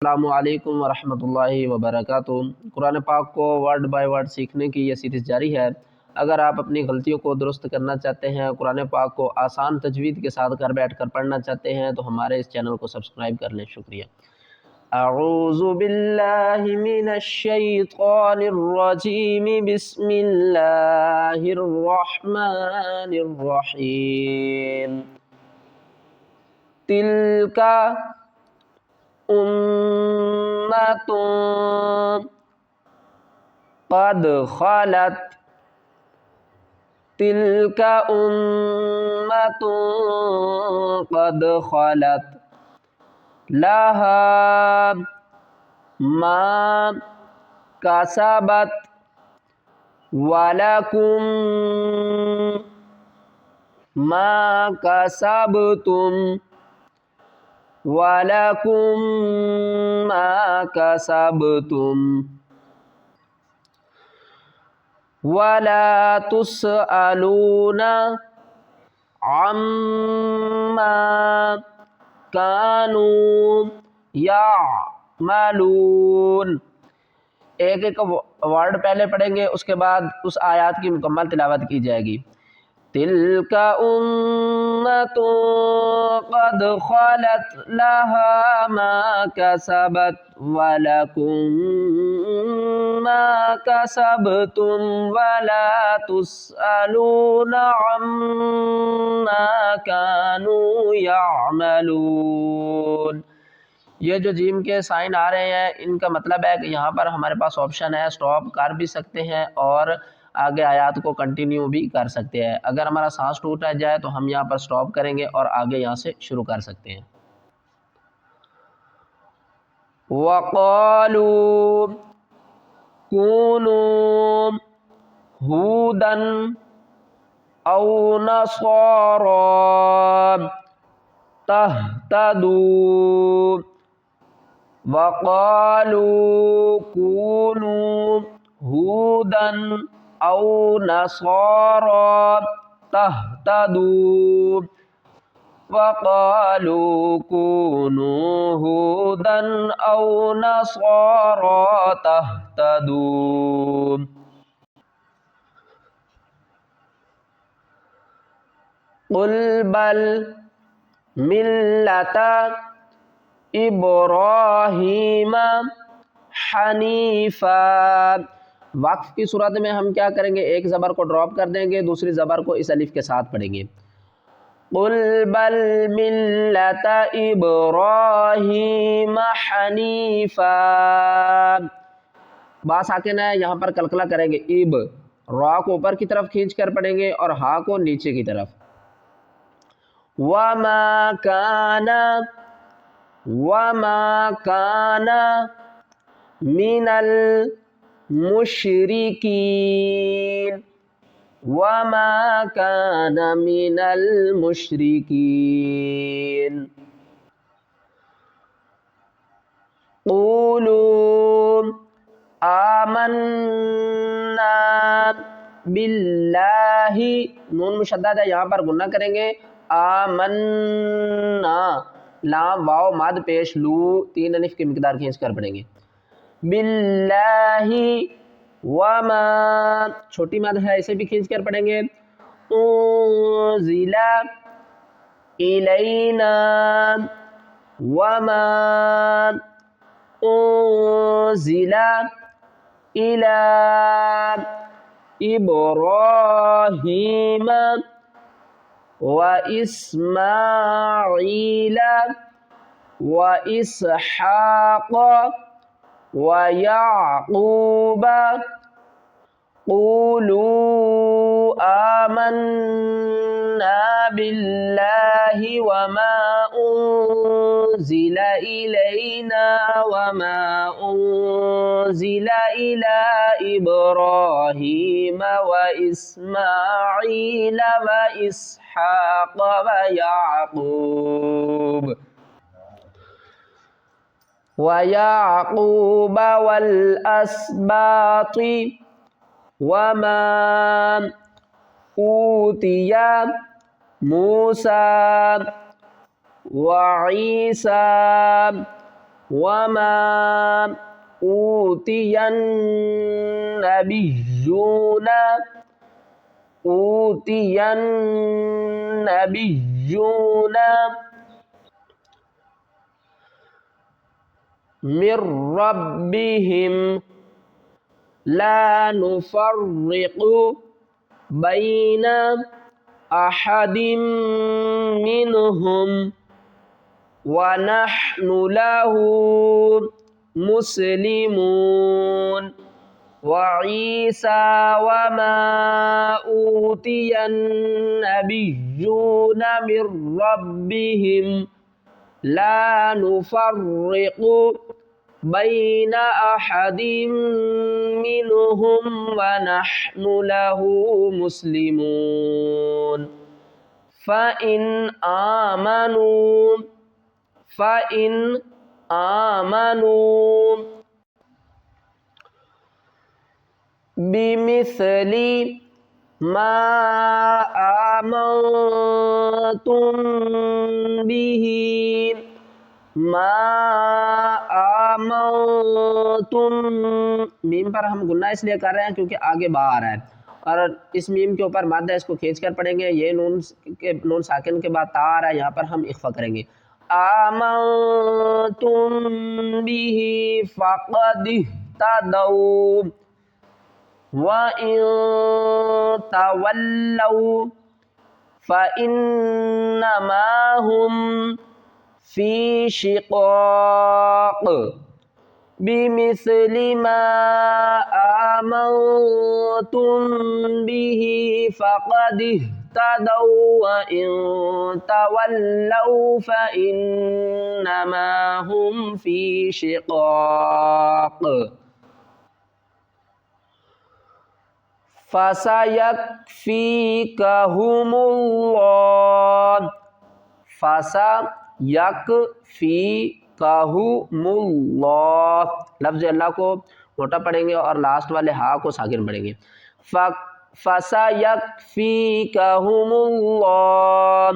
अस्सलामुअलैकुम वरहमतुल्लाहि वबरकातुहू। कुरान पाक को वर्ड बाय वर्ड सीखने की ये सीरीज़ जारी है। अगर आप अपनी गलतियों को दुरुस्त करना चाहते हैं, कुरान पाक को आसान तजवीद के साथ घर बैठ कर पढ़ना चाहते हैं, तो हमारे इस चैनल को सब्सक्राइब कर लें। शुक्रिया। अऊज़ु बिल्लाहि मिनश शैतानिर रजीम, बिस्मिल्लाहिर रहमानिर रहीम। तिल्का उम्मतुन क़द ख़लत, तिल्का उम्मतुन क़द ख़लत, लहा मा कसबत वलकुम मा कसबतुम वलकुम मा कसबतुम वला तुसअलूना अम्मा कानू यामलून। एक एक वर्ड पहले पढ़ेंगे, उसके बाद उस आयत की मुकम्मल तिलावत की जाएगी। तिल्का उम्मतुन क़द ख़लत, लहा मा कसबत वलकुम मा कसबतुम वला तुसअलूना अम्मा कानू यामलून। ये जो जीम के साइन आ रहे हैं, इनका मतलब है कि यहाँ पर हमारे पास ऑप्शन है, स्टॉप कर भी सकते हैं और आगे आयत को कंटिन्यू भी कर सकते हैं। अगर हमारा सांस टूट जाए तो हम यहाँ पर स्टॉप करेंगे और आगे यहाँ से शुरू कर सकते हैं। वक़ालू कूनू हूदन औ नसारा तहतदू, वक़ालू कूनू हूदन औ नसारा तहतदू, वक़ालू कूनू हूदन औ नसारा तहतदू। क़ुल बल मिल्लता इब्राहीम हनीफ़ा। वक्फ की सूरत में हम क्या करेंगे, एक ज़बर को ड्रॉप कर देंगे, दूसरी ज़बर को इस अलिफ के साथ पढ़ेंगे। क़ुल बल मिल्लता इब्राहीम हनीफ़ा। बा साकिन है, यहाँ पर कलकला करेंगे। इब रा को ऊपर की तरफ खींच कर पढ़ेंगे और हा को नीचे की तरफ। वमा काना मिनल मुशरिकीन, वमा काना मिनल मुशरिकीन। क़ूलू आमन्ना बिल्लाहि, नून मुशद्दद है, यहाँ पर गुन्ना करेंगे। आमन्ना, लाम वाव मद पेश लू, तीन अलिफ की मिकदार खींच कर पढ़ेंगे। बिल्लाहि वमा, छोटी मद है, इसे भी खींच कर पढ़ेंगे। उन्ज़िला इलैना वमा उन्ज़िला इला इब्राहीम व इस्माईला व इसहाक़ व याक़ूब। क़ूलू आमन्ना बिल्लाहि वमा उन्ज़िला इलैना वमा उन्ज़िला इला इब्राहीम व इस्माईला व इसहाक़ व याक़ूब वल अस्बाति वमा ऊतिया मूसा व ईसा वमा ऊतियन नबिय्यूना ऊतियन नबिय्यूना मिर रब्बिहिम ला नुफर्रिकु बैना अहदिम मिनहुम व नहनु लहु मुस्लिमून व ईसा व मा ऊतियन नबिय्यूना मिर रब्बिहिम ला नुफर्रिकु बैन अहदिम मिनहुम व नहनु लहु मुस्लिमून फ़इन आमनू बिमिस्ली मा आमनतुम बिही मीम पर हम गुन्ना इसलिए कर रहे हैं क्योंकि आगे बा आ रहा है और इस मीम के ऊपर मादा इसको खींच कर पढ़ेंगे। ये नून साकिन के बाद ता आ रहा है, यहाँ पर हम इख्फा करेंगे। आमनतुम बिही फ़क़द इह्तदौ व इन तवल्लौ फ़इन्नमा हुम फ़ी शिक़ाक़ बिमिस्लि मा आमनतुम बिही फ़क़द इह्तदौ व इन तवल्लौ फ़इन्नमा हुम फ़ी शिक़ाक़ फ़सयकफ़ीकहुमुल्लाह फ़सयकफ़ीकहुमुल्लाह लफ्ज़ अल्लाह को मोटा पढ़ेंगे और लास्ट वाले हा को साकिन पढ़ेंगे। फ़सयकफ़ीकहुमुल्लाह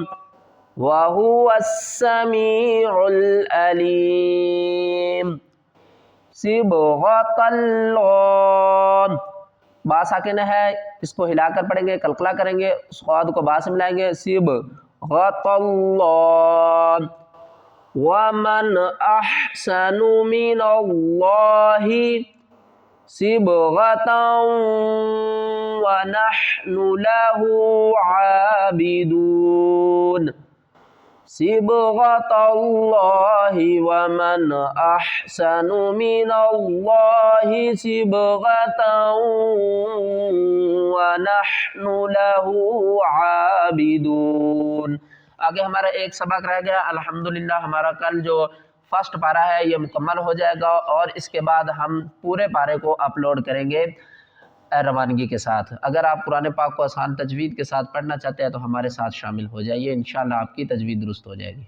वहुवस्समीउल अलीम सिबग़तल्लाह बा साकिन है, इसको हिलाकर पढ़ेंगे, कलकला करेंगे, स्वाद को बा से मिलाएंगे। सिबग़तल्लाह वमन अहसनु मिनल्लाहि सिबग़तन व नहनु लहु आबिदून सिबग़तल्लाहि वमन अहसनु मिनल्लाहि सिबग़तन व नहनु लहु आबिदून। आगे हमारा एक सबक रह गया। अल्हम्दुलिल्लाह हमारा कल जो फर्स्ट पारा है ये मुकम्मल हो जाएगा और इसके बाद हम पूरे पारे को अपलोड करेंगे रवानगी के साथ। अगर आप कुरान पाक को आसान तजवीद के साथ पढ़ना चाहते हैं तो हमारे साथ शामिल हो जाइए, इंशाअल्लाह आपकी तजवीद दुरुस्त हो जाएगी।